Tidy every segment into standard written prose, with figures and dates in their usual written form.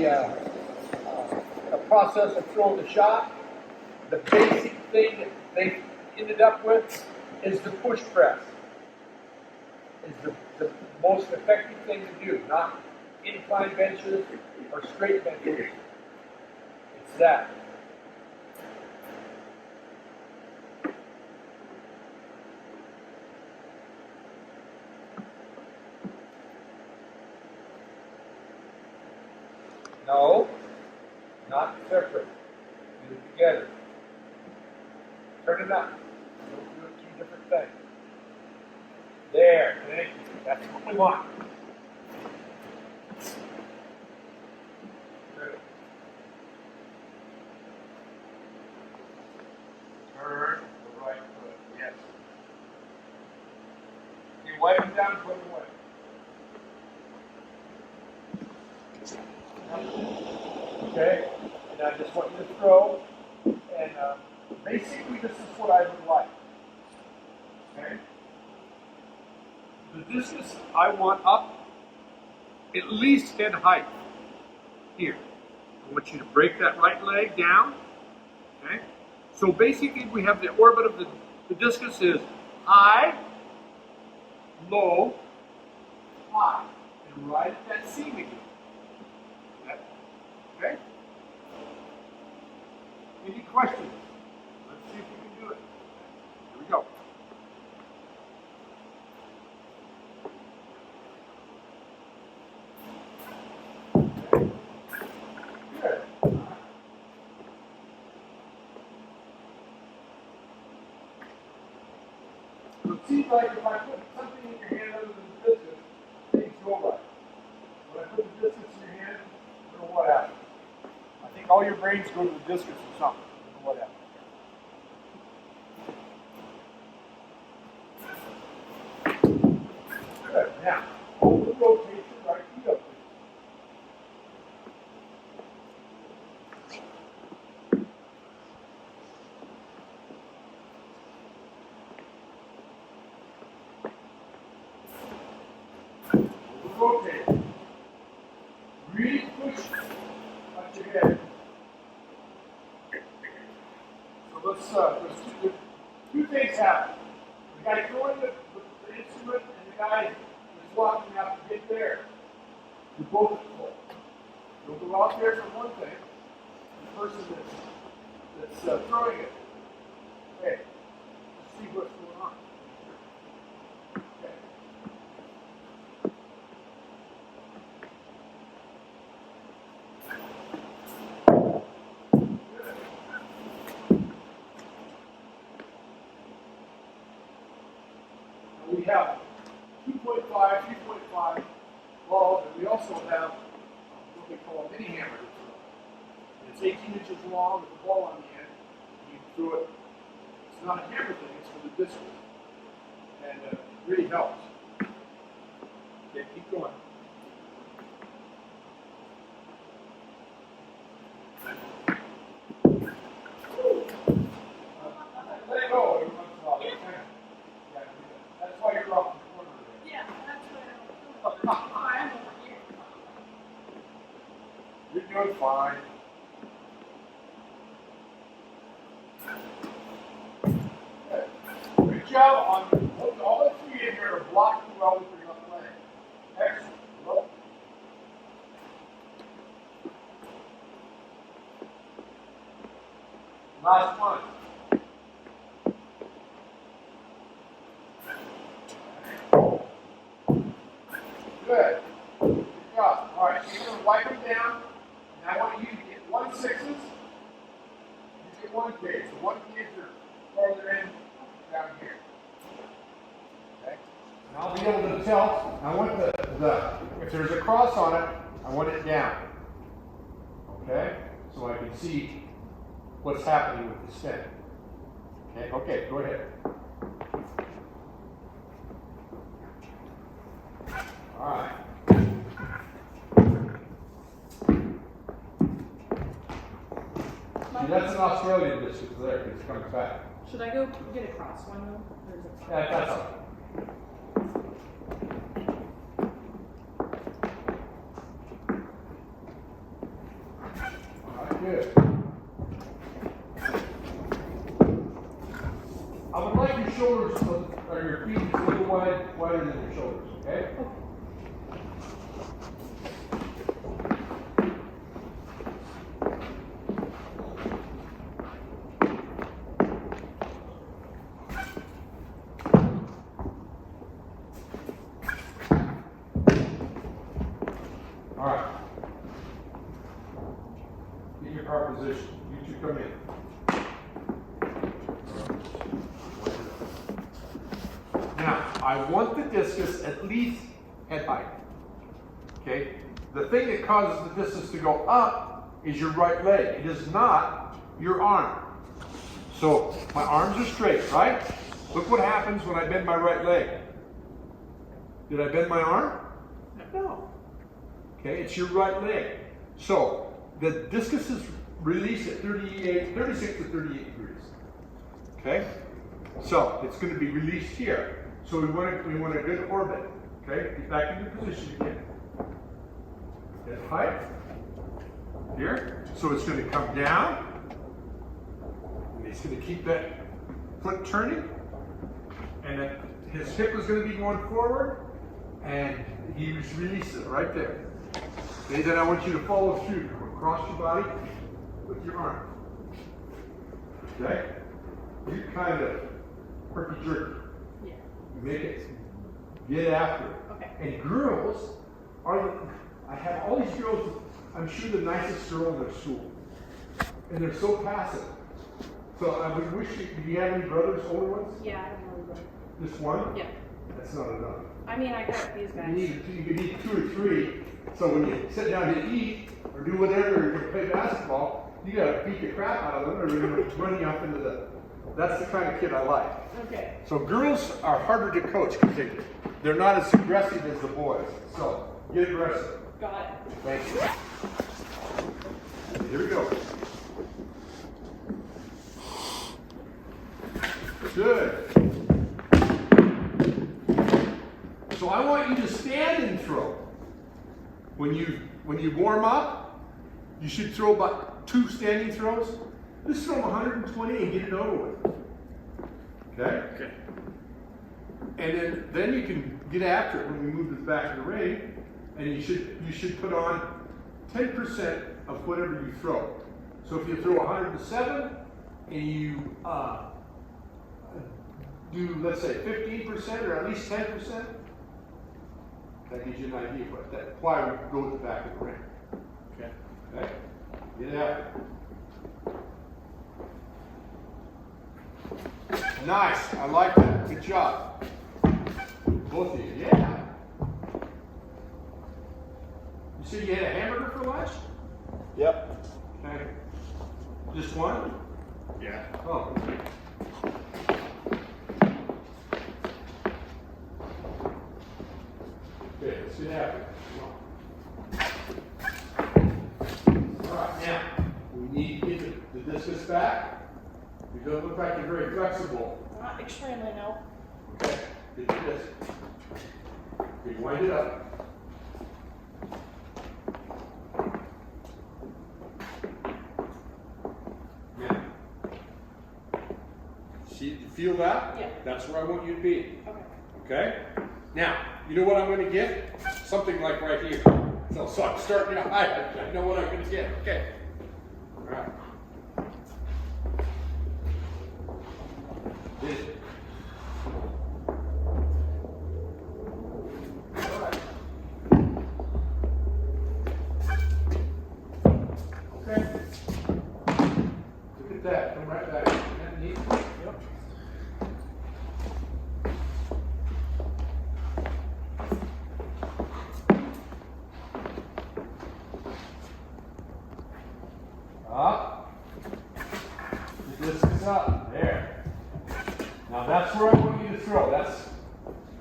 the process of throwing the shot. The basic thing that they ended up with is the push press. Is the most effective thing to do, not incline benches or straight benches. It's that. No, not separate. Do it together. Turn it up. Don't do it two different things. There, thank you. That's what we want. Good. Turn the right foot. Yes. Okay, wipe it down, put it away. Okay, and I just want you to throw, and basically this is what I would like. Okay? The discus I want up at least head height here. I want you to break that right leg down. Okay? So basically we have the orbit of the discus is high, low, high, and right at that seam again. Okay? Any questions? Let's see if we can do it. Here we go. Okay. Good. So it seems like if I put something in your hand other than the discus, things go right. When I put the discus in your hand, I don't know what happens. I think all your brains go to the discus or something. I don't know what happens. Good. Now, hold the rotation right feet up. Hold the rotation. Really push at your head. So let's do two things happen. The guy throwing the instrument and the guy is walking out to get there. You're both at full. You'll go out there for one thing. The person that's throwing it. Okay, let's see what's going on. Okay. We have 2.5, 3.5 balls, and we also have what we call a mini hammer. It's 18 inches long with a ball on the end. You throw it. It's not a hammer thing, it's for the discus. And it really helps. Okay, keep going. Let it go every once in a while. Yeah, that's why you're off the corner there. Yeah, that's what I'm over here. You're doing fine. Good. Good job on all the three in here are blocking well with your left leg. Excellent. Look. Last one. Good. Good job. All right, so you're going to wipe them down. And I want you to get 1/6. You get 1 cage. So 1 cage are farther in down here. Okay? And I'll be able to tell. I want if there's a cross on it, I want it down. Okay? So I can see what's happening with the stem. Okay? Okay, go ahead. All right. See, that's an Australian discus there. It comes back. Should I go get a cross one though? Or is it fine? Yeah, that's all. Good. I would like your shoulders, or your feet a little wider than your shoulders, okay? All right. Get your car position. You two come in. Now, I want the discus at least head height. Okay? The thing that causes the discus to go up is your right leg. It is not your arm. So, my arms are straight, right? Look what happens when I bend my right leg. Did I bend my arm? No. Okay, it's your right leg. So, the discus is released at 36 to 38 degrees. Okay? So, it's going to be released here. So we want a good orbit. Okay? Get back into position again. Head height. Here. So it's going to come down. And he's going to keep that foot turning. And then his hip is going to be going forward. And he releases it right there. Okay, then I want you to follow through. Across your body with your arm. Okay? You kind of herky-jerky. Yeah. You make it get after it. Okay. And girls I have all these girls, I'm sure the nicest girl in their school. And they're so passive. So I would wish do you have any brothers, older ones? Yeah, I have one brother. Just one? Yeah. That's not enough. I mean, I got these guys. You need 2 or 3. So when you sit down to eat or do whatever, or you play basketball, you gotta beat the crap out of them or they're gonna run you up into the. That's the kind of kid I like. Okay. So girls are harder to coach because they're not as aggressive as the boys. So get aggressive. Got it. Thank you. Here we go. Good. So I want you to stand and throw. When you warm up, you should throw about 2 standing throws. Just throw 120 and get it over with. Okay? Okay. And then you can get after it when we move this back to the ring, and you should put on 10% of whatever you throw. So if you throw 107 and you do, let's say, 15% or at least 10%, that gives you an idea of what that ply would go to the back of the ring. Okay? Okay? Get after it. Nice. I like that. Good job. Both of you. Yeah. You said you had a hamburger for lunch? Yep. Okay. Just one? Yeah. Oh. Okay, let's get after it. Alright, now, we need to get the discus back. You don't look like you're very flexible. Not extremely, no. Okay, get your disc. Okay, wind it up. Now, see, you feel that? Yeah. That's where I want you to be. Okay. Okay? Now, you know what I'm going to get? Something like right here. So I'm starting to hide. I know what I'm going to get. Okay. All right. This. All right. Okay. Look at that. Come right back. Isn't that neat? Yep. Up. The discus up. There. Now that's where I want you to throw.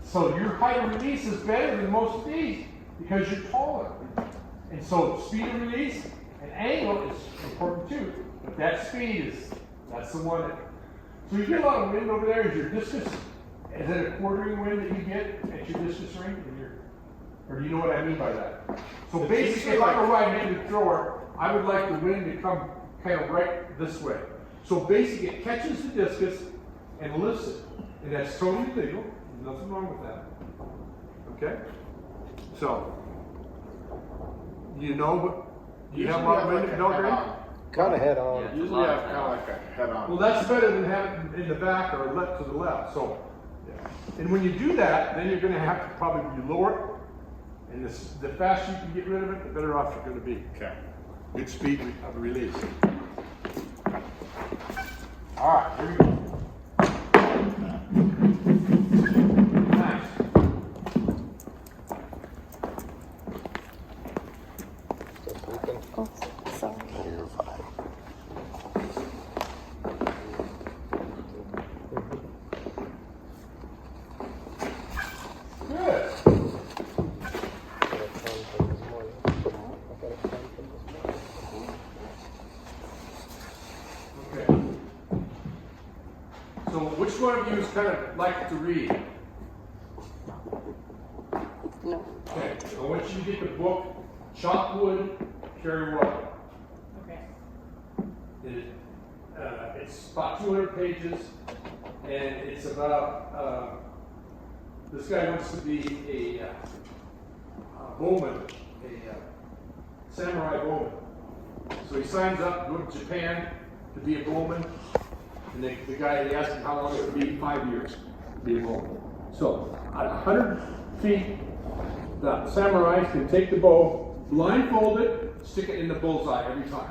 So your height of release is better than most of these because you're taller. And so speed of release and angle is important too. But that speed that's the one that. So you get a lot of wind over there. Is your discus, is it a quartering wind that you get at your discus ring? Or do you know what I mean by that? So basically, if I'm a right-handed thrower, I would like the wind to come kind of right this way. So basically it catches the discus and lifts it. And that's totally legal. There's nothing wrong with that. Okay? So, you know what? You have a lot of wind, no grade? Kind of head on. Usually I have kind of like a head on. Well, that's better than having it in the back or left to the left. So, and when you do that, then you're going to have to probably lower it. And the faster you can get rid of it, the better off you're going to be. Okay. Good speed of release. All right, here we go. Nice. Oh, sorry. You're fine. Good. Okay. So which one of you is kind of like to read? No. Okay, I want you to get the book, Shotput, Carry Well. Okay. It's about 200 pages, and it's about, this guy wants to be a bowman, a samurai bowman. So he signs up to go to Japan to be a bowman, and the guy, they asked him how long it would be, 5 years to be a bowman. So at 100 feet, the samurais can take the bow, blindfold it, stick it in the bullseye every time.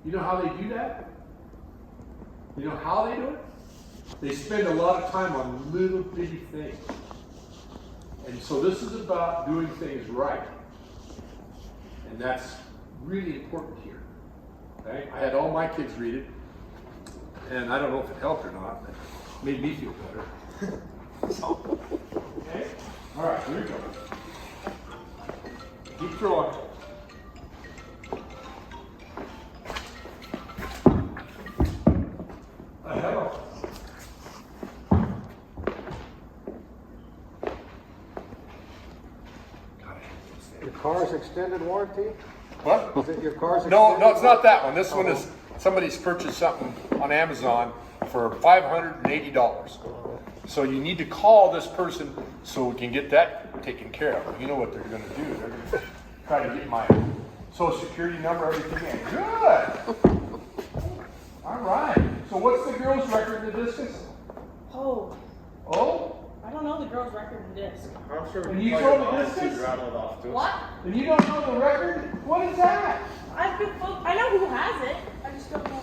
You know how they do that? You know how they do it? They spend a lot of time on little bitty things. And so this is about doing things right. And that's really important here. Okay? I had all my kids read it, and I don't know if it helped or not, but it made me feel better. Okay? All right, here we go. Keep throwing. Hello. Your car's extended warranty? What? Is it your car's No, extended? no, it's not that one. This one is somebody's purchased something on Amazon for $580. So you need to call this person so we can get that taken care of. You know what they're going to do? They're going to try to get my social security number, everything in. Good. All right. So what's the girl's record in the discus? Oh, Oh? I don't know the girl's record in disc. I'm sure And we you can throw play the it off to discus? rattle it off to us. What? And you don't know the record? What is that? I know who has it. I just don't know.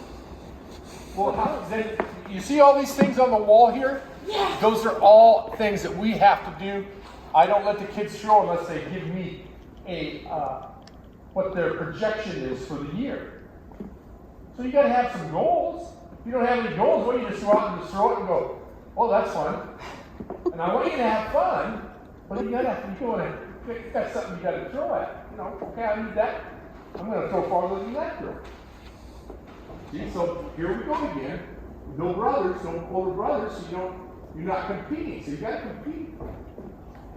Well, then you see all these things on the wall here? Yeah. Those are all things that we have to do. I don't let the kids show unless they give me what their projection is for the year. So you got to have some goals. If you don't have any goals, well, you just go out and just throw it and go, oh, that's fun. And I want you to have fun, but you got something you got to throw at. You know, okay, I need that. I'm going to throw farther than that girl. See, so here we go again. No brothers, no older brothers, so you're not competing. So you got to compete.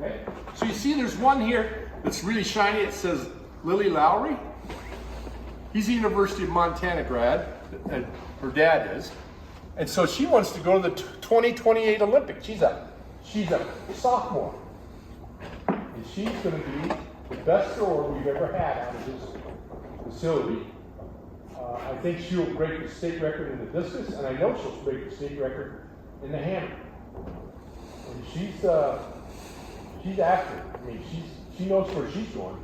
Okay? So you see there's one here that's really shiny. It says Lily Lowry. He's a University of Montana grad, and her dad is. And so she wants to go to the 2028 Olympics. She's a sophomore. And she's going to be the best thrower we've ever had out of this facility. I think she'll break the state record in the discus, and I know she'll break the state record in the hammer. And she's active. I mean, she knows where she's going.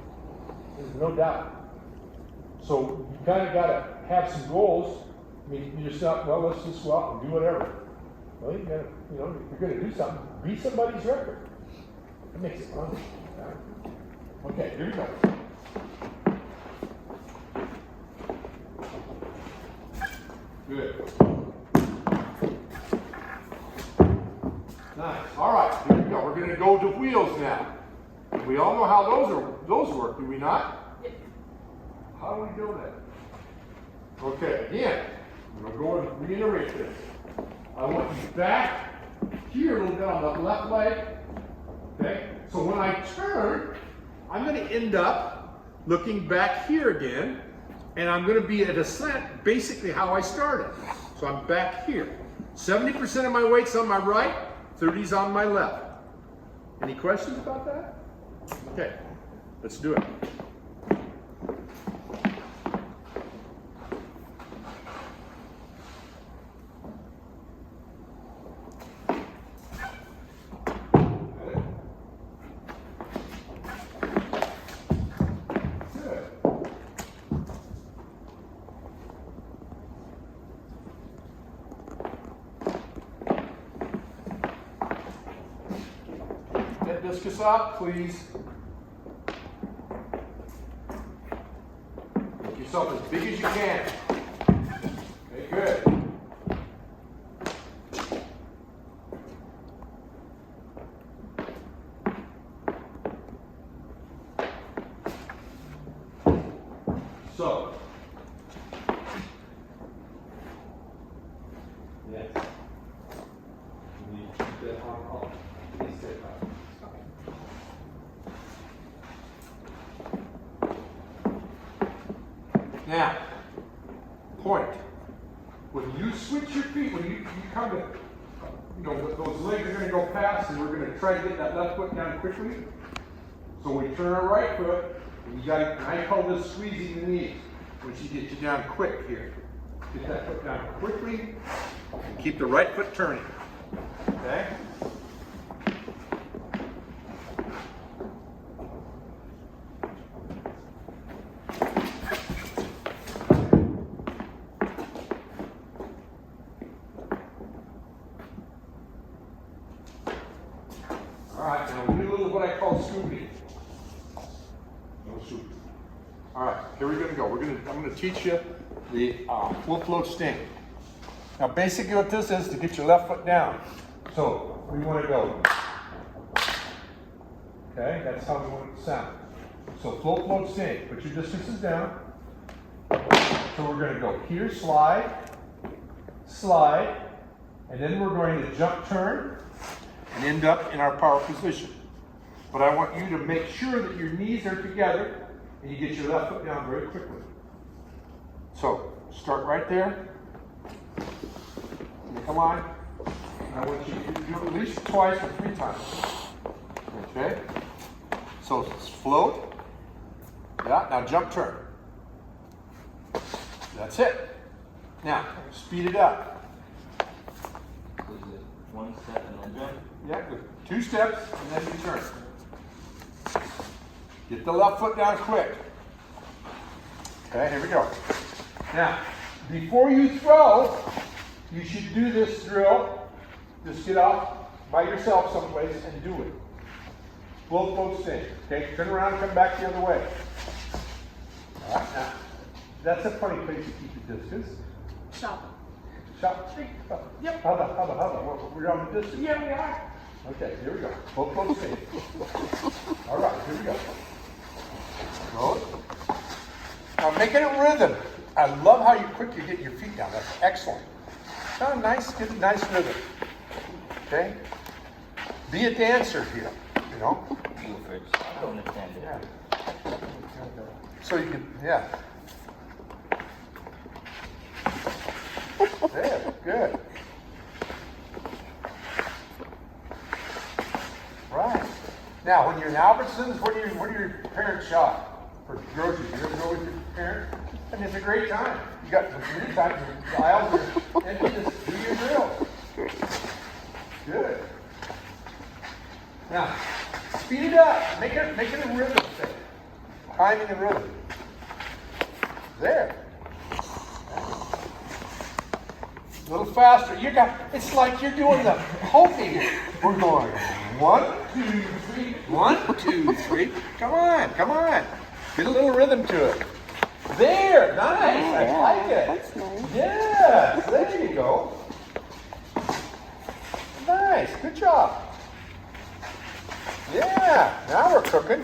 There's no doubt. So you kind of got to have some goals. I mean, you just not, well, let's just go out and do whatever. Well, you got to, if you're going to do something, beat somebody's record. That makes it fun. Okay, here we go. Good. Nice. All right, here we go. We're going to go to wheels now. We all know how those work, do we not? Yep. How do we do that? Okay, again, I'm going to go and reiterate this. I want you back here a little bit on the left leg. Okay? So when I turn, I'm going to end up looking back here again. and I'm going to be at a slant, basically how I started. So I'm back here. 70% of my weight's on my right, 30's on my left. Any questions about that? Okay, let's do it. Get discus up, please. Make yourself as big as you can. Okay, good. So, yes. You need to keep that on. Please stay back. Now, point. When you switch your feet, when you come to, those legs are going to go past, and we're going to try to get that left foot down quickly. So we turn our right foot, and you got to, I call this squeezing the knees, which you get you down quick here. Get that foot down quickly, and keep the right foot turning. Okay? Alright, now we do a little what I call scooping. No scoop. Alright, here we're gonna go. I'm gonna teach you the full float sting. Now basically what this is to get your left foot down. So we want to go. Okay, that's how we want it to sound. So full float sting. Put your distances down. So we're gonna go here, slide, slide, and then we're going to jump turn and end up in our power position. But I want you to make sure that your knees are together and you get your left foot down very quickly. So, start right there. Come on. I want you to do it at least twice or 3 times. Okay? So, float. Yeah, now jump turn. That's it. Now, speed it up. Is it 1 step and then jump? Yeah, 2 steps and then you turn. Get the left foot down quick. Okay, here we go. Now, before you throw, you should do this drill. Just get off by yourself someplace and do it. Both float sting. Okay, turn around and come back the other way. All right, now, that's a funny place to keep your discus. Stop. Shot. Yep. Hubba. We're on the distance. Yeah, we are. Okay, here we go. Both float sting. All right, here we go. Go. Now make it a rhythm. I love how quick you get your feet down. That's excellent. Oh, nice, get a nice rhythm. Okay? Be a dancer here, you know? Go first. I don't understand it. Yeah. So you can, yeah. There, good. Right. Now, when you're in Albertsons, what do your parents shop for groceries? You ever go with your parents? And it's a great time. You got many times the aisles are empty. Just do your drill. Good. Now, speed it up. Make it a rhythm thing. Timing and rhythm. There. A little faster. It's like you're doing the hoping. We're going 1, 2, 3. 1, 2, 3. Come on. Get a little rhythm to it. There. Nice. I like it. That's nice. Yeah. There you go. Nice. Good job. Yeah. Now we're cooking.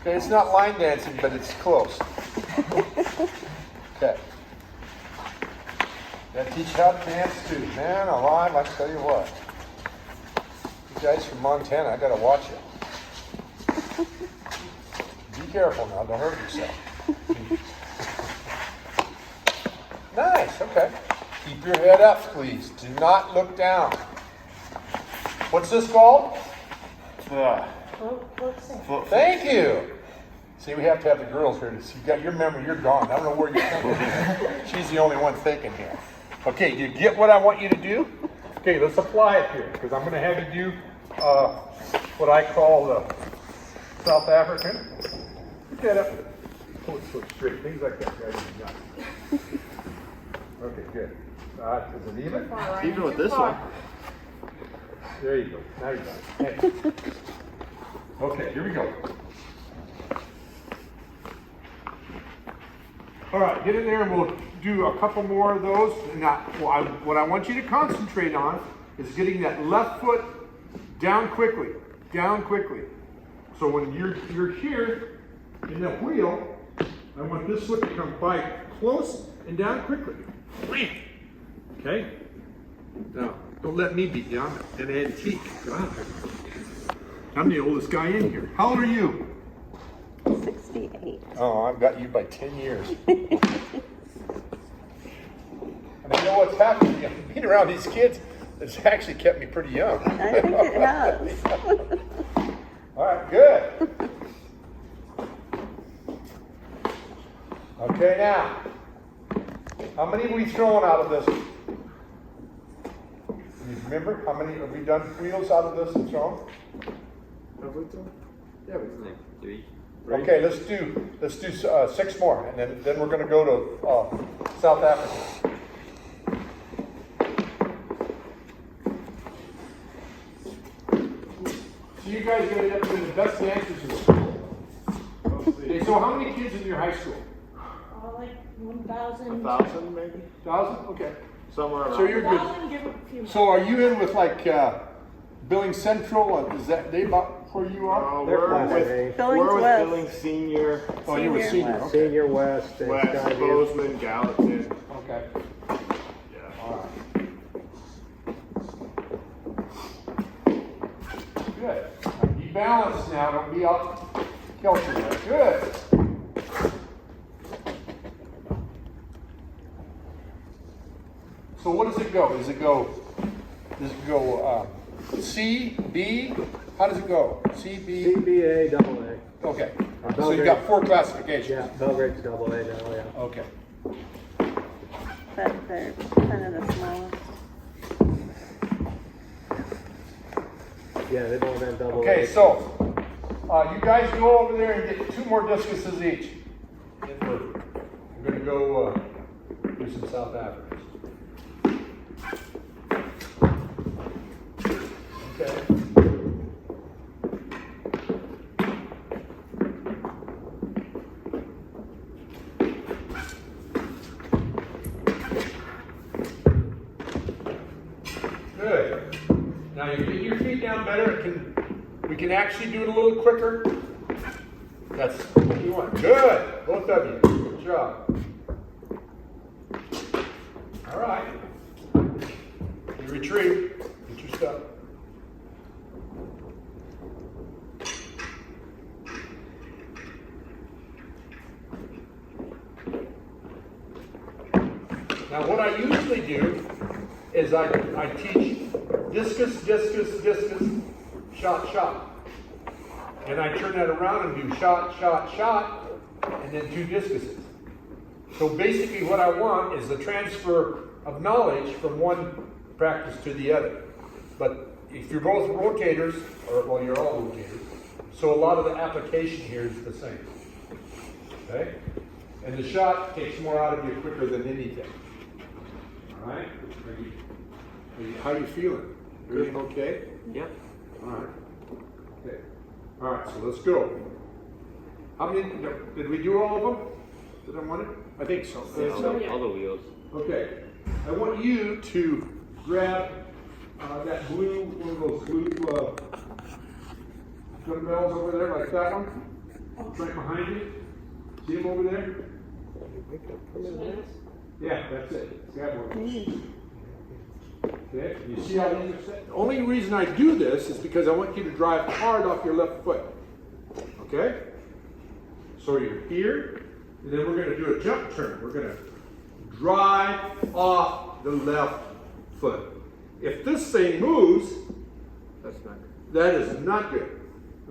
Okay, it's not line dancing, but it's close. Okay. Gotta teach how to dance too. Man alive, I tell you what. You guys from Montana, I gotta watch you. Be careful now, don't hurt yourself. Nice, okay. Keep your head up, please. Do not look down. What's this called? Thank you. See, we have to have the girls here to see. You got your memory, you're gone. I don't know where you're thinking. She's the only one thinking here. Okay, do you get what I want you to do? Okay, let's apply it here, because I'm going to have you do what I call the South African. Put that up. Pull it so straight. Things like that. Okay, good. Is it even? Even with this one. There you go. Now you're done. Hey. Okay, here we go. All right, get in there and we'll do a couple more of those. Now, what I want you to concentrate on is getting that left foot down quickly, down quickly. So when you're here in the wheel, I want this foot to come by close and down quickly. Okay? Now, don't let me beat you. I'm an antique. God. I'm the oldest guy in here. How old are you? 68. Oh, I've got you by 10 years. And you know what's happened? Being around these kids, it's actually kept me pretty young. I think it has. All right, good. Okay, now, how many have we thrown out of this? You remember how many have we done wheels out of this and thrown? Have we done? Yeah, we did. Like 3. Okay, let's do 6 more, and then we're going to go to South Africa. So you guys ended up being the best dancers in school. Okay, so how many kids in your high school? Like 1,000. 1,000 maybe? 1,000? Okay. Somewhere around. So you're good. 1,000, give a few more. So are you in with like Billings Central? Is that they about where you are? They're We're class with, A. Billings we're with West. Billings Senior, Oh, you were Senior senior. West. Okay. Senior West and West, Skyview. Bozeman, Gallatin. Okay. Yeah. All right. Good. Be balanced now. Don't be out kilter there. Good. So what does it go? Does it go C, B? How does it go? C, B? CBA double A. Okay. So you've got 4 classifications. Yeah, Belgrade's double A now, yeah. Okay. But they're kind of the smallest. Yeah, they both have double A. Okay, so you guys go over there and get 2 more discuses each. And we're going to go do some South Africans. Okay. Good. Now you get your feet down better. We can actually do it a little quicker. That's what you want. Good. Both of you. Good job. All right. You retrieve. Get your stuff. Now what I usually do is I teach discus, discus, discus, shot, shot. And I turn that around and do shot, shot, shot, and then 2 discuses. So basically what I want is the transfer of knowledge from one practice to the other. But if you're both rotators, well, you're all rotators, so a lot of the application here is the same. Okay? And the shot takes more out of you quicker than anything. All right? How are you feeling? Everything okay? Yep. All right. Okay. All right, so let's go. How many, did we do all of them? Did I want it? I think so. Yeah, all the wheels. Okay. I want you to grab that blue, one of those blue dumbbells over there, like that one. Right behind you. See them over there? Yeah, that's it. Grab one. Okay, you see how these are set? The only reason I do this is because I want you to drive hard off your left foot. Okay? So you're here, and then we're going to do a jump turn. We're going to drive off the left foot. If this thing moves, That's not good. that is not good.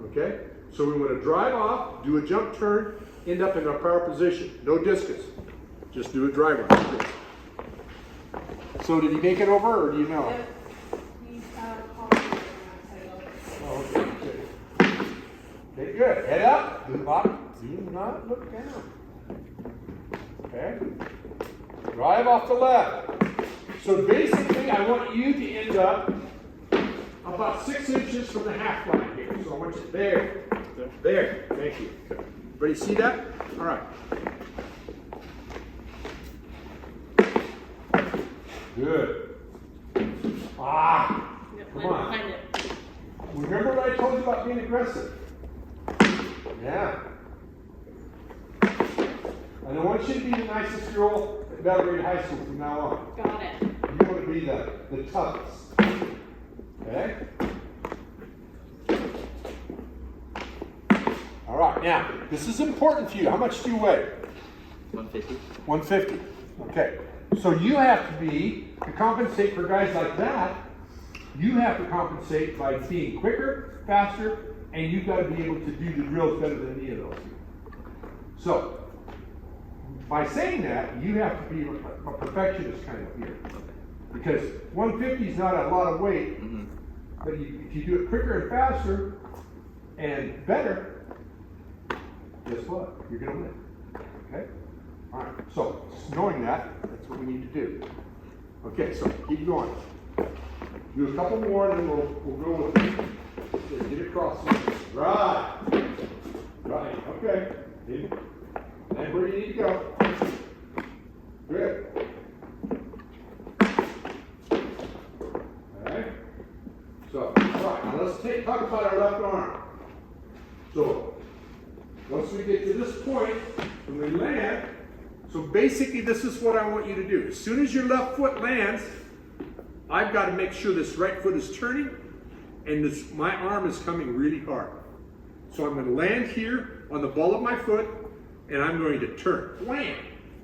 Okay? So we want to drive off, do a jump turn, end up in our power position. No discus. Just do a drive run. So did he make it over, or do you know? He's calling me Oh, okay, good. Okay, good. Head up. Do not look down. Okay? Drive off the left. So basically, I want you to end up about 6 inches from the half line here. So I want you there. There. Thank you. Everybody see that? All right. Good. Ah. Come on. Find it. Remember what I told you about being aggressive? Yeah. And I want you to be the nicest girl at Belgrade High School from now on. Got it. You want to be the toughest. Okay? All right, now, this is important to you. How much do you weigh? 150. 150. Okay. So you have to compensate for guys like that, you have to compensate by being quicker, faster, and you've got to be able to do the drills better than any of those. So, by saying that, you have to be a perfectionist kind of here. Because 150 is not a lot of weight, but if you do it quicker and faster and better, guess what? You're going to win. Okay? All right. So, just knowing that, that's what we need to do. Okay, so keep going. Do a couple more, and then we'll go with it. Get across here. Right. Right. Okay. And where do you need to go? Good. Alright. So, alright, now let's talk about our left arm. So, once we get to this point, when we land, so basically this is what I want you to do. As soon as your left foot lands, I've got to make sure this right foot is turning, and my arm is coming really hard. So I'm going to land here on the ball of my foot, and I'm going to turn. Wham!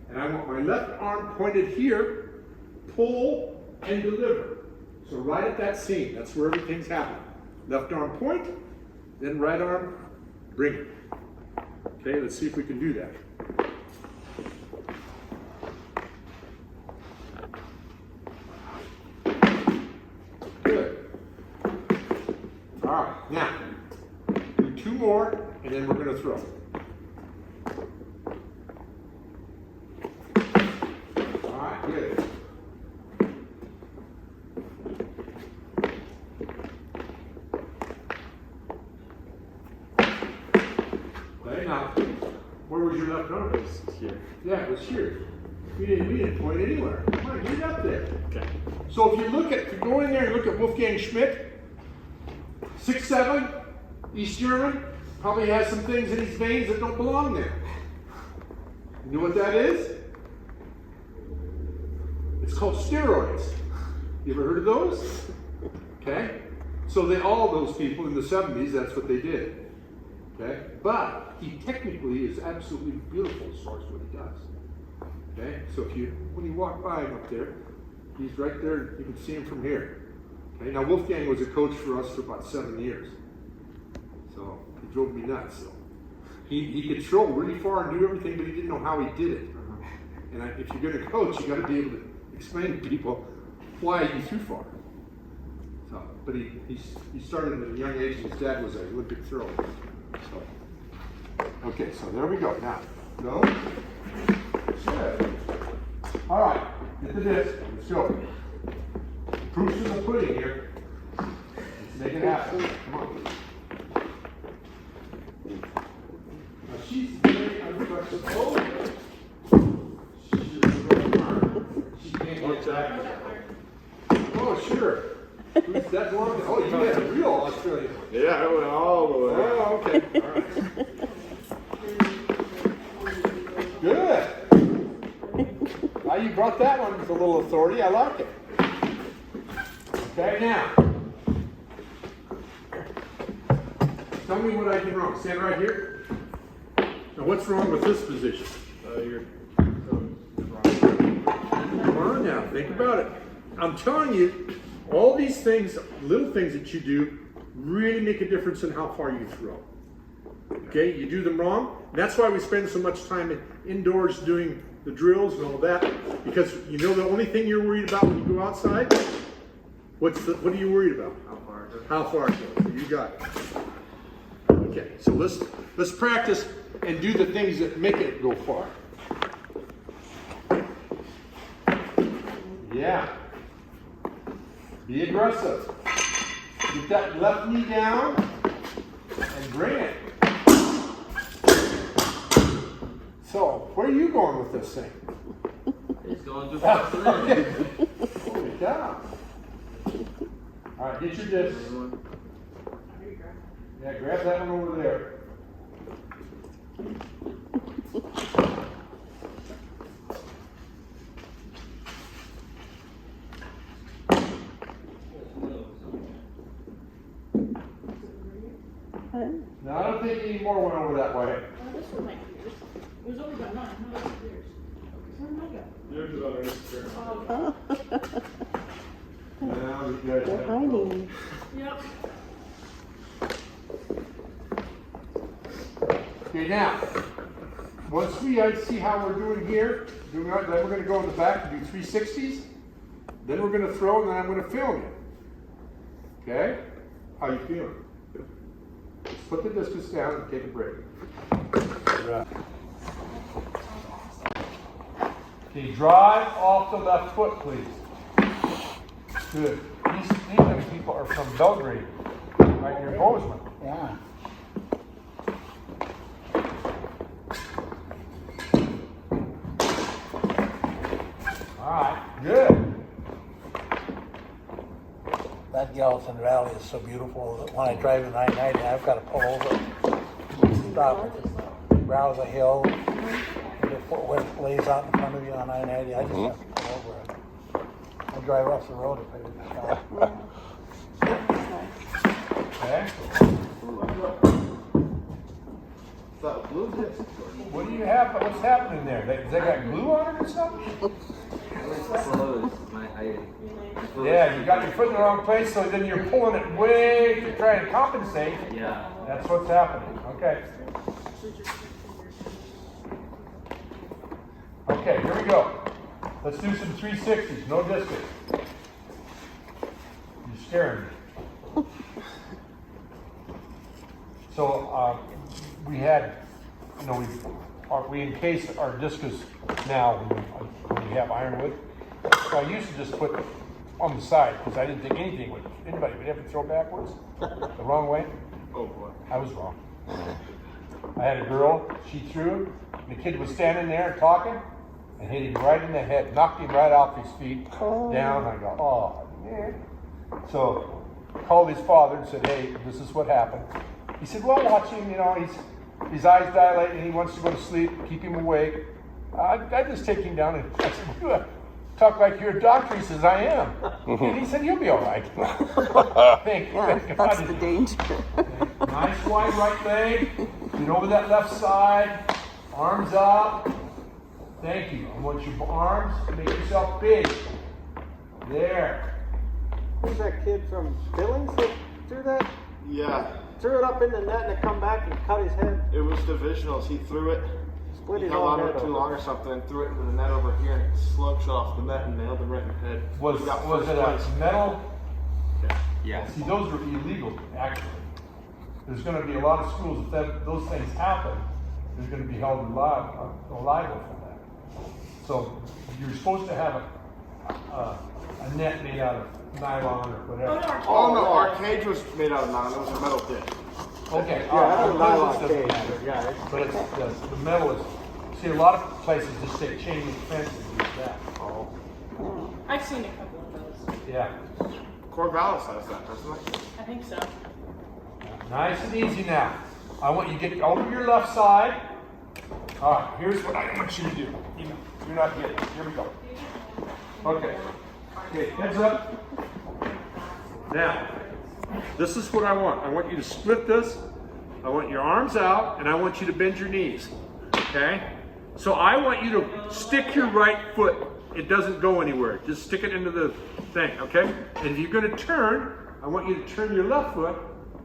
And I want my left arm pointed here, pull, and deliver. So right at that seam, that's where everything's happening. Left arm point, then right arm, bring it. Okay, let's see if we can do that. Good. All right, now, do 2 more, and then we're going to throw. All right, good. Okay, now, where was your left arm? It's here. Yeah, it was here. We didn't point anywhere. Come on, get up there. Okay. So if you go in there and look at Wolfgang Schmidt, 6'7", East German, probably has some things in his veins that don't belong there. You know what that is? It's called steroids. You ever heard of those? Okay? So all those people in the 70s, that's what they did. Okay? But he technically is absolutely beautiful as far as what he does. Okay? So when you walk by him up there, he's right there, you can see him from here. Okay? Now Wolfgang was a coach for us for about 7 years. So he drove me nuts. So he could throw really far and do everything, but he didn't know how he did it. And if you're going to coach, you got to be able to explain to people why you threw far. So, but he started at a young age, and his dad was an Olympic thrower. So, okay, so there we go. Now, go. Good. All right, get the disc. Let's go. Proof's in the pudding here. Let's make it happen. Come on. Now she's very unflexible. She can't get that. Oh, sure. Who's that long? Oh, you had a real Australian one. Yeah, I went all the way. Oh, okay. All right. Good. Now you brought that one with a little authority. I like it. Okay, now. Tell me what I did wrong. Stand right here. Now what's wrong with this position? You're Come on now, think about it. I'm telling you, all these things, little things that you do, really make a difference in how far you throw. Okay, you do them wrong. That's why we spend so much time indoors doing the drills and all that, because you know the only thing you're worried about when you go outside? What are you worried about? How far it goes. You got it. Okay, so let's practice and do the things that make it go far. Yeah. Be aggressive. Get that left knee down and bring it. So, where are you going with this thing? It's going too fast today. Holy cow. All right, get your disc. Yeah, grab that one over there. No, I don't think any more went over that way. This one might be yours. It was over by mine. No, it's yours. Where did I go? Yours is on Instagram. Oh, No, you guys They're have- hiding. yep. Okay, now, once we see how we're doing here, then we're going to go in the back and do 360s. Then we're going to throw, and then I'm going to film you. Okay? How you feeling? Just put the discus down and take a break. Right. Okay, drive off the left foot, please. Good. These young people are from Belgrade, right near Bozeman. Yeah. All right, good. That Gallatin Valley is so beautiful that when I drive the 990, I've got to pull over, stop, browse a hill, and before it lays out in front of you on 990, I just have to pull over. I'll drive off the road if I didn't stop. Okay. What do you have? What's happening there? They got glue on it or something? Yeah, you got your foot in the wrong place, so then you're pulling it way to try and compensate. Yeah. That's what's happening. Okay. Okay, here we go. Let's do some 360s. No discus. You're scaring me. So we had, we encase our discus now when we have ironwood. So I used to just put on the side because I didn't think anybody would ever throw backwards the wrong way. Oh boy. I was wrong. I had a girl, she threw, and the kid was standing there talking and hit him right in the head, knocked him right off his feet, down. I go, oh, man. So I called his father and said, hey, this is what happened. He said, well, watch him, his eyes dilate and he wants to go to sleep, keep him awake. I just take him down and I said, well, talk like you're a doctor. He says, I am. And he said, you'll be all right. Thank Yeah, God. that's the danger. Nice wide right leg. Get over that left side. Arms up. Thank you. I want your arms to make yourself big. There. Who's that kid from Billings that threw that? Yeah, Threw it up in the net and it come back and cut his head. it was divisionals. He threw it. Split He his held own on head it too open. long or something and threw it into the net over here and it sloped off the net and nailed him right in the head. Was He got it first place. a metal? Yeah. See, those are illegal, actually. There's going to be a lot of schools, if those things happen, there's going to be held liable for that. So you're supposed to have a net made out of nylon or whatever. Oh no, our cage was made out of nylon. It was a metal disc. Okay, Yeah, I know the nylon doesn't cage, matter. but yeah, it's- But it's, the metal is, see, a lot of places just say chain link fence and use that. Oh. I've seen a couple of those. Yeah. Corvallis has that, doesn't it? I think so. Nice and easy now. I want you to get over your left side. All right, here's what I want you to do. You're not getting it. Here we go. Okay. Okay, heads up. Now, this is what I want. I want you to split this. I want your arms out, and I want you to bend your knees. Okay? So I want you to stick your right foot. It doesn't go anywhere. Just stick it into the thing, okay? And if you're gonna turn, I want you to turn your left foot,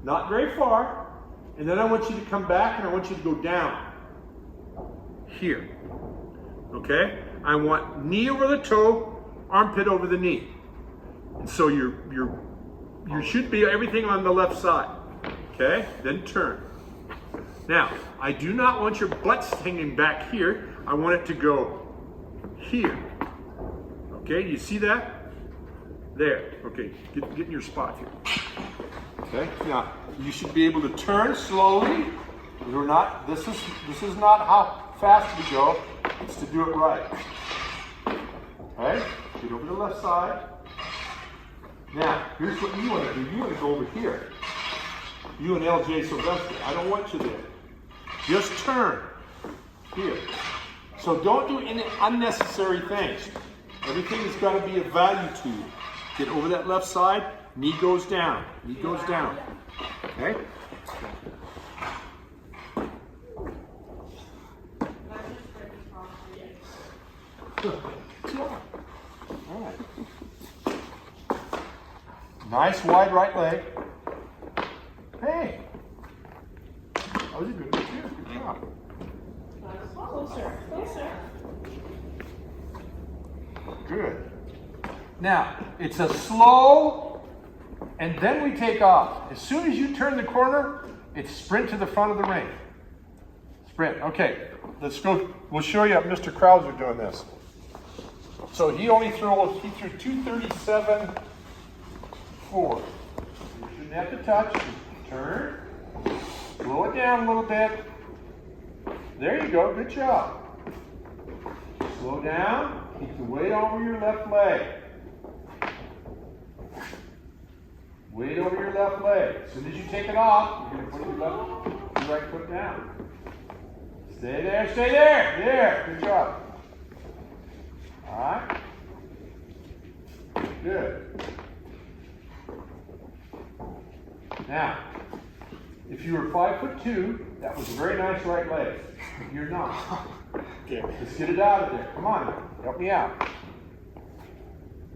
not very far, and then I want you to come back and I want you to go down. Here, okay? I want knee over the toe, armpit over the knee. And so you should be everything on the left side, okay? Then turn. Now, I do not want your butts hanging back here. I want it to go here. Okay, you see that? There. Okay, get in your spot here. Okay, now you should be able to turn slowly. You're not. This is not how fast we go. It's to do it right. Okay, get over to the left side. Now, here's what you want to do. You want to go over here. You and LJ Sylvester. I don't want you there. Just turn here. So don't do any unnecessary things. Everything has got to be of value to you. Get over that left side. Knee goes down. Knee goes down. Okay? All right. Nice wide right leg. Hey. That was a good one too. Good job. Closer, closer. Good. Now, it's a slow, and then we take off. As soon as you turn the corner, it's sprint to the front of the ring. Sprint. Okay, let's go. We'll show you Mr. Krauser doing this. So he threw 237.4. You shouldn't have to touch. Just turn. Slow it down a little bit. There you go. Good job. Slow down. Keep the weight over your left leg. Weight over your left leg. As soon as you take it off, you're going to put your right foot down. Stay there, stay there. There. Good job. All right. Good. Now, if you were 5'2", that was a very nice right leg. You're not. Okay. Let's get it out of there. Come on, help me out.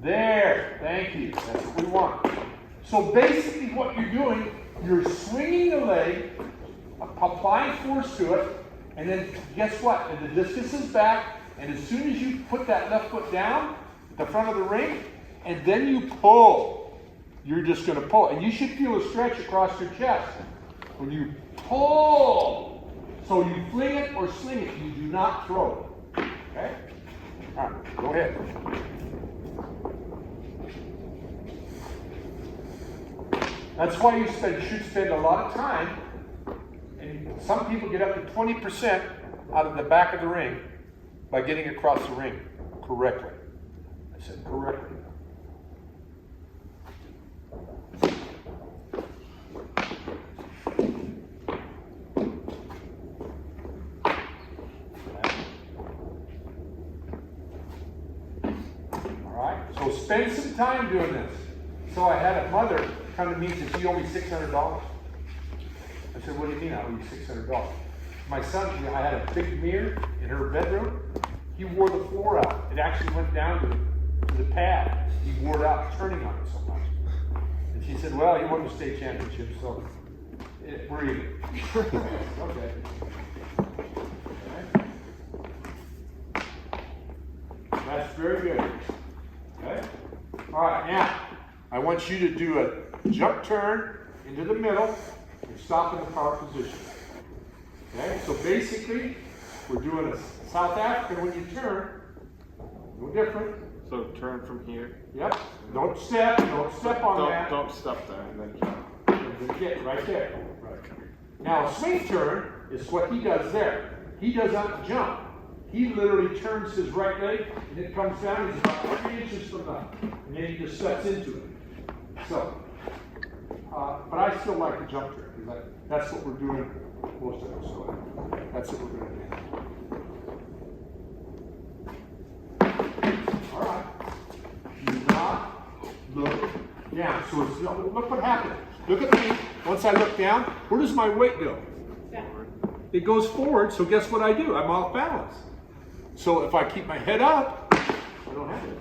There. Thank you. That's what we want. So basically, what you're doing, you're swinging the leg, applying force to it, and then guess what? And the discus is back, and as soon as you put that left foot down at the front of the ring, and then you pull, you're just going to pull, and you should feel a stretch across your chest when you pull. So you fling it or sling it. You do not throw it. Okay? All right, go ahead. That's why you should spend a lot of time, and some people get up to 20% out of the back of the ring by getting across the ring correctly. I said correctly. All right, so spend some time doing this. So I had a mother come to me and said, "She owed me $600." I said, "What do you mean I owe you $600?" My son, I had a big mirror in her bedroom. He wore the floor out. It actually went down to the pad. He wore it out turning on it so much. And she said, "Well, he won the state championship, so we're even." Okay. That's very good. Okay? All right, now, I want you to do a jump turn into the middle and stop in the power position. Okay, so basically, we're doing a South African when you turn, no different. So turn from here. Yep, don't step on that. Don't step there and then jump. And then get right there. Right. Now, a swing turn is what he does there. He does not jump. He literally turns his right leg, and it comes down. He's about 3 inches from the, and then he just steps into it. So, but I still like the jump turn because that's what we're doing most of us. So that's what we're going to do. All right. Do not look down. So look what happened. Look at me. Once I look down, where does my weight go? it goes forward, so guess what I do? I'm off balance. So if I keep my head up, I don't have it.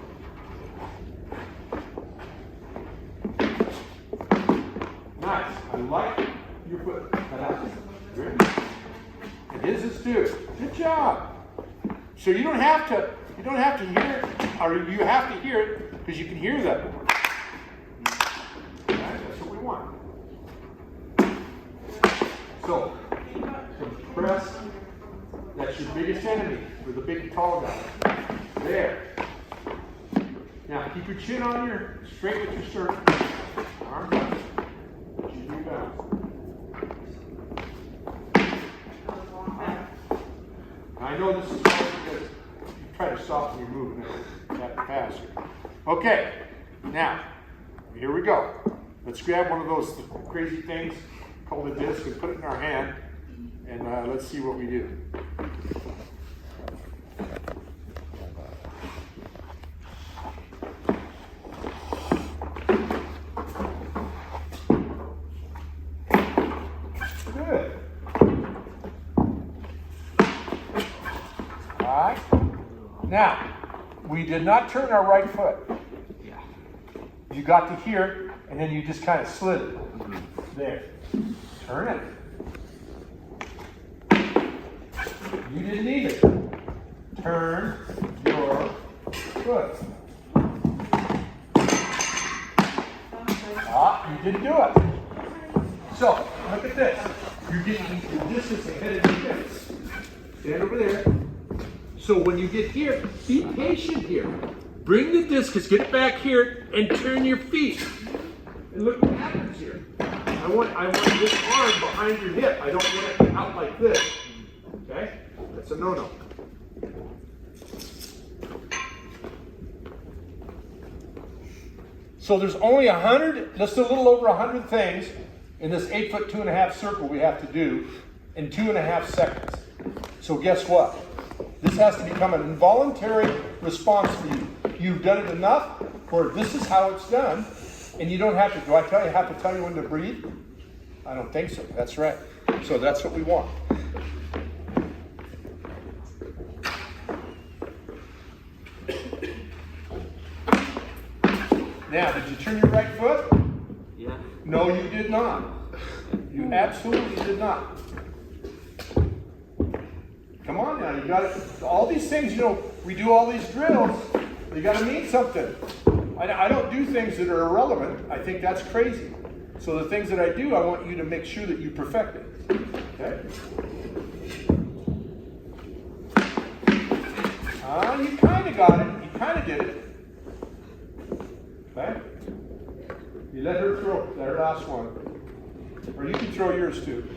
Nice. I like your foot. Very good. And his is too. Good job. So you don't have to hear it, or you have to hear it because you can hear that more. Right? That's what we want. So compress. That's your biggest enemy for the big tall guy. There. Now keep your chin on your straight with your sternum. Arms up. Keep your balance. I know this is hard because you try to soften your movement that faster. Okay, now, here we go. Let's grab one of those crazy things called a disc and put it in our hand, and let's see what we do. Good. All right. Now, we did not turn our right foot. Yeah. You got to here, and then you just kind of slid it. There. Turn it. You didn't need it. Turn your foot. Ah, you didn't do it. So, look at this. You're getting the distance ahead of your hips. Stand over there. So when you get here, be patient here. Bring the discus, get it back here, and turn your feet. And look what happens here. I want this arm behind your hip. I don't want it out like this. Okay? That's a no-no. So there's only 100, just a little over 100 things in this 8 foot 2.5 circle we have to do in 2.5 seconds. So guess what? This has to become an involuntary response for you. You've done it enough where this is how it's done, and you don't have to. Do I have to tell you when to breathe? I don't think so. That's right. So that's what we want. Now, did you turn your right foot? Yeah. No, you did not. You absolutely did not. Come on now, you got it. All these things, we do all these drills. They got to mean something. I don't do things that are irrelevant. I think that's crazy. So the things that I do, I want you to make sure that you perfect it. Okay? You kind of got it. You kind of did it. Okay? You let her throw that last one. Or you can throw yours too.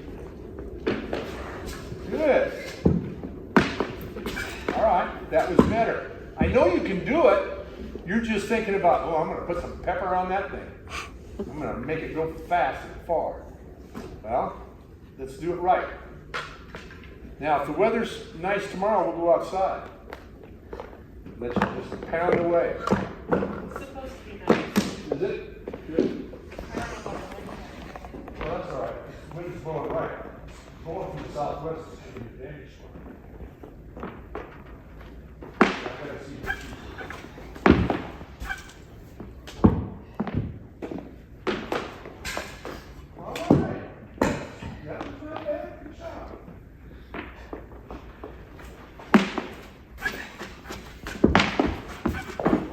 Good. All right, that was better. I know you can do it. You're just thinking about, I'm going to put some pepper on that thing. I'm going to make it go fast and far. Well, let's do it right. Now, if the weather's nice tomorrow, we'll go outside. Let's just pound away. It's supposed to be nice. Is it? Good. Well, that's all right. The wind's blowing right. Going from the southwest is going to be a damage one. I gotta see the all right. Yeah, that's not bad. Good job.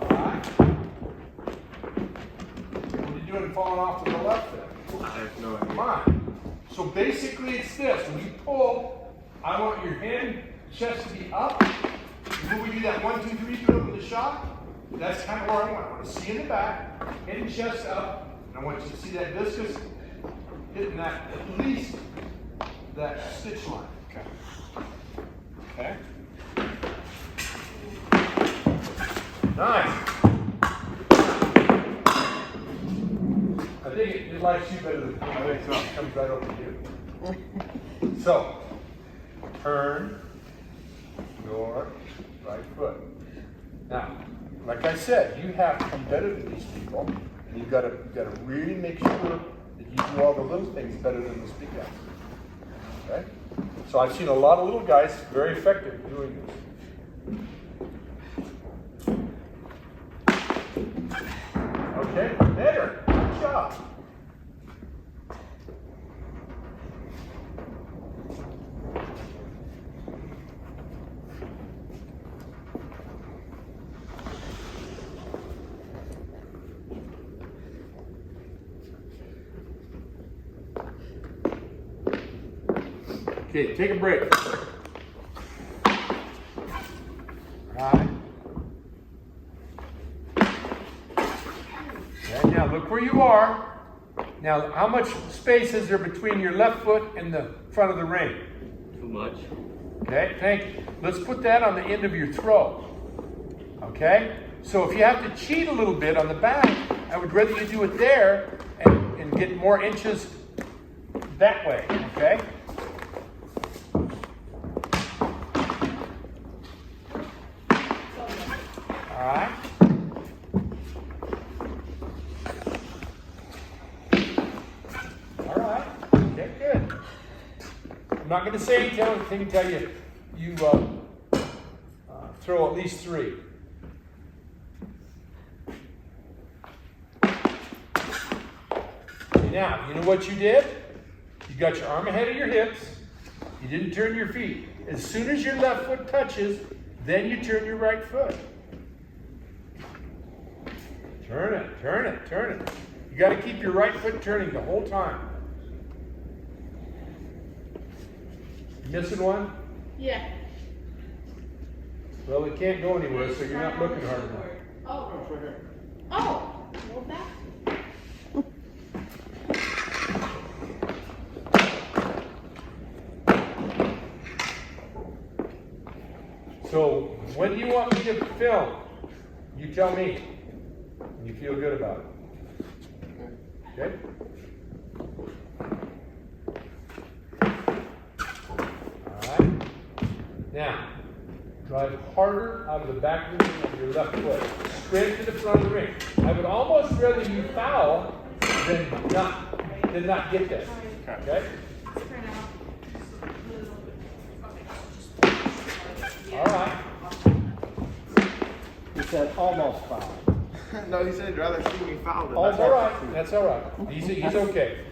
All right. What are you doing falling off to the left there? I have no Come idea. on. So basically it's this. When you pull, I want your hand, chest to be up. When we do that 1, 2, 3 drill with the shot, that's kind of where I want. I want to see in the back, head and chest up, and I want you to see that discus hitting that, at least that stitch line. Okay. Nice. I think it likes you better than me. I think so. It comes right over you. So, turn your right foot. Now, like I said, you have to be better than these people, and you've got to really make sure that you do all the little things better than the big guys. Okay? So I've seen a lot of little guys very effective doing this. Okay, better. Good job. Okay, take a break. All right. And now look where you are. Now, how much space is there between your left foot and the front of the ring? Too much. Okay, thank you. Let's put that on the end of your throw. Okay? So if you have to cheat a little bit on the back, I would rather you do it there and get more inches that way. Okay? All right. All right. Okay, good. I'm not going to say anything until you throw at least 3. Okay, now, you know what you did? You got your arm ahead of your hips. You didn't turn your feet. As soon as your left foot touches, then you turn your right foot. Turn it, turn it, turn it. You got to keep your right foot turning the whole time. You missing one? Yeah. Well, it can't go anywhere, so you're not looking hard enough. Oh. Oh. Well, that. So, when do you want me to film? You tell me. You feel good about it. Okay? Alright. Now, drive harder out of the back ring of your left foot. Straight to the front of the ring. I would almost rather you foul than not get there. Okay? Alright. He said almost foul. No, he said he'd rather see me foul than That's all right. That's all right. He's okay.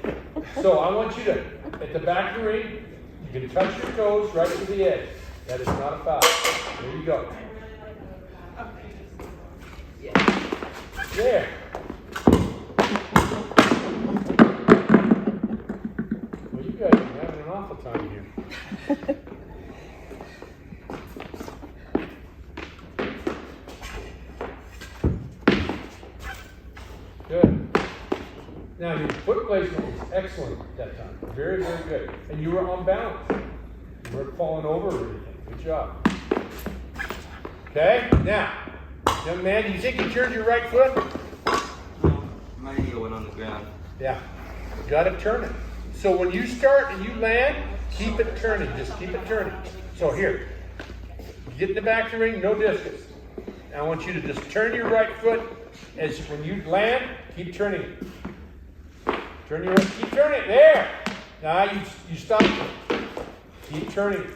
So I want you to, at the back of the ring, you can touch your toes right to the edge. That is not a foul. There you go. There. Well, you guys are having an awful time here. Good. Now your foot placement was excellent that time. Very, very good. And you were on balance. You weren't falling over or anything. Good job. Okay? Now, young man, do you think you turned your right foot? No, my heel went on the ground. Yeah. You gotta turn it. So when you start and you land, keep it turning. Just keep it turning. So here. Get in the back of the ring, no discus. Now I want you to just turn your right foot as when you land, keep turning it. Turn your right, keep turning it. There. Now you stop it. Keep turning it.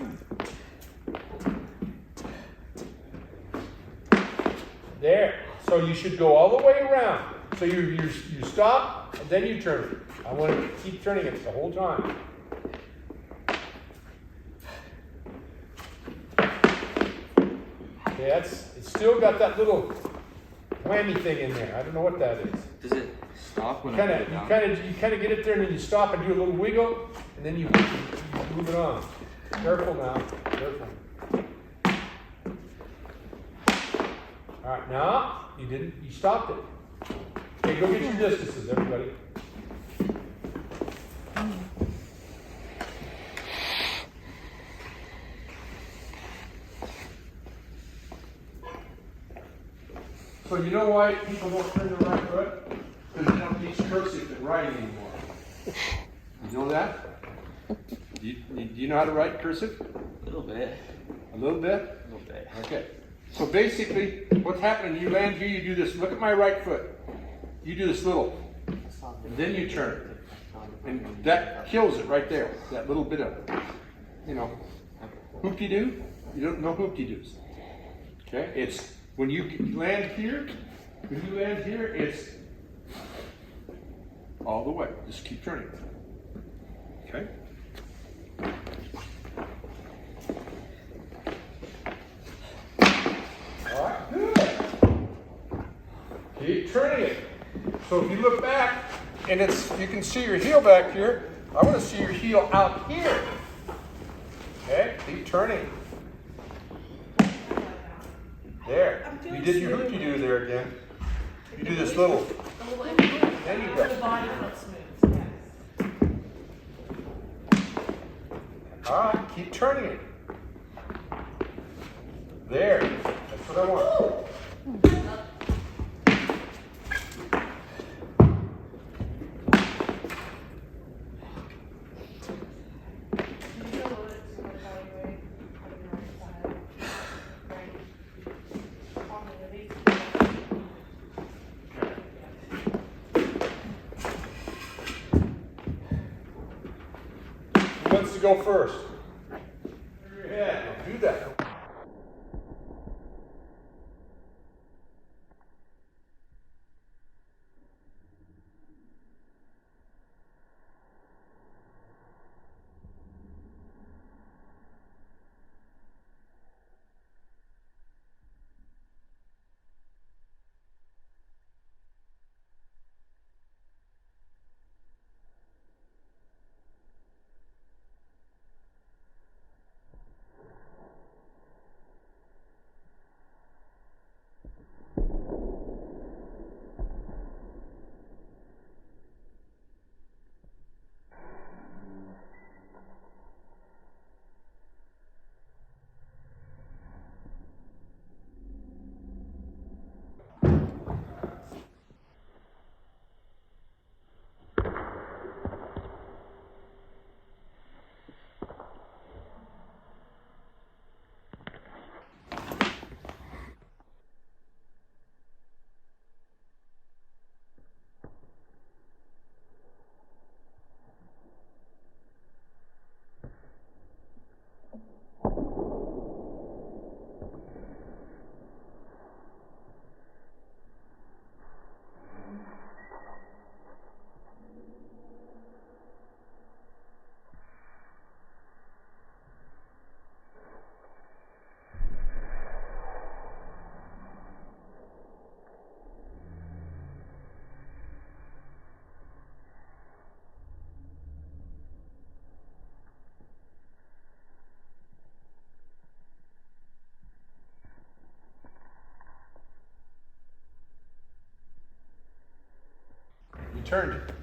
There. So you should go all the way around. So you stop and then you turn it. I want to keep turning it the whole time. Okay, it's still got that little whammy thing in there. I don't know what that is. Does it stop when You I put it down? kind of get it there and then you stop and do a little wiggle and then you move it on. Careful now. Careful. All right, now you stopped it. Okay, go get your distances, everybody. So you know why people don't turn their right foot? Because they don't teach cursive at writing anymore. You know that? Do you know how to write cursive? A little bit. A little bit? A little bit. Okay. So basically, what's happening, you land here, you do this. Look at my right foot. You do this little. And then you turn it. And that kills it right there. That little bit of it. you know, hoop-de-doo. You don't know hoop-de-doos. Okay? It's when you land here, it's all the way. Just keep turning. Okay? All right, good. Keep turning it. So if you look back, and you can see your heel back here. I want to see your heel out here. Okay, keep turning. There. You did your hoop-de-doo there again. You do this little. There you go. The body looks smooth, yes. All right, keep turning it. There. That's what I want. Who wants to go first? Yeah, do that. You turned it.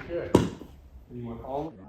Good. You want all of it?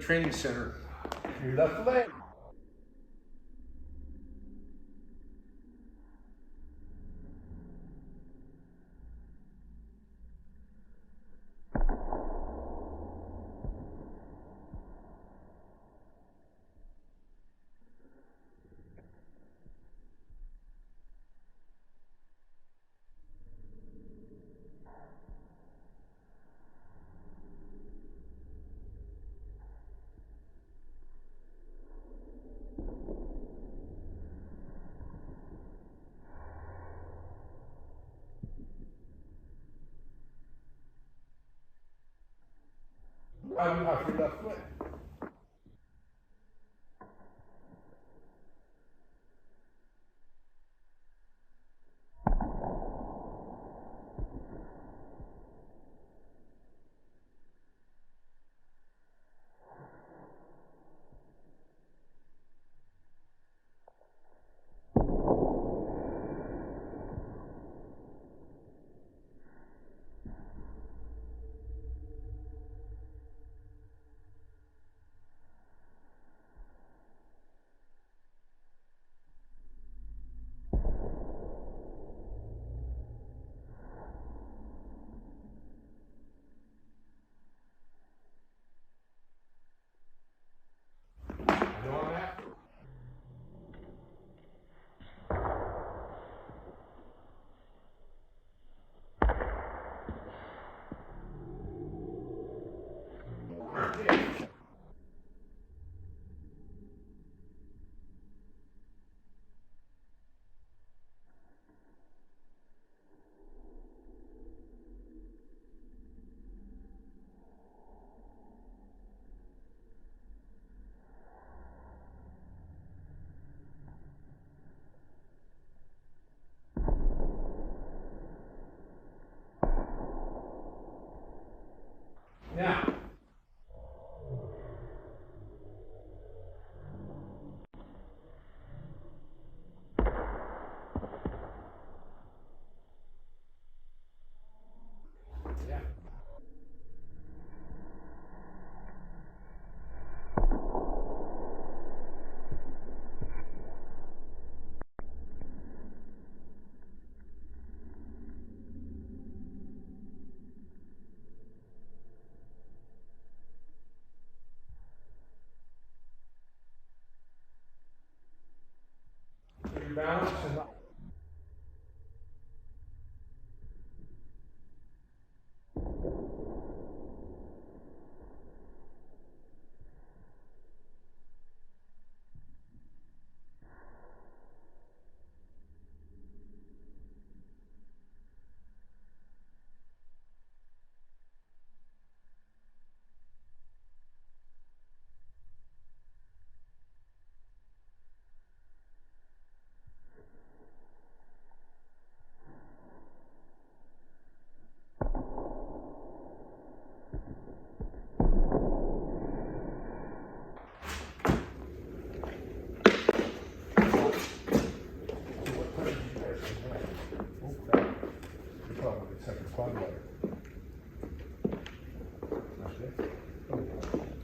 training center. Your left leg. Driving off your left foot. Now, yeah. So you balance and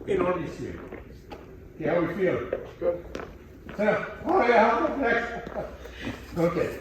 enormous here. Okay, how we feel? Good. Oh yeah, how next? Okay.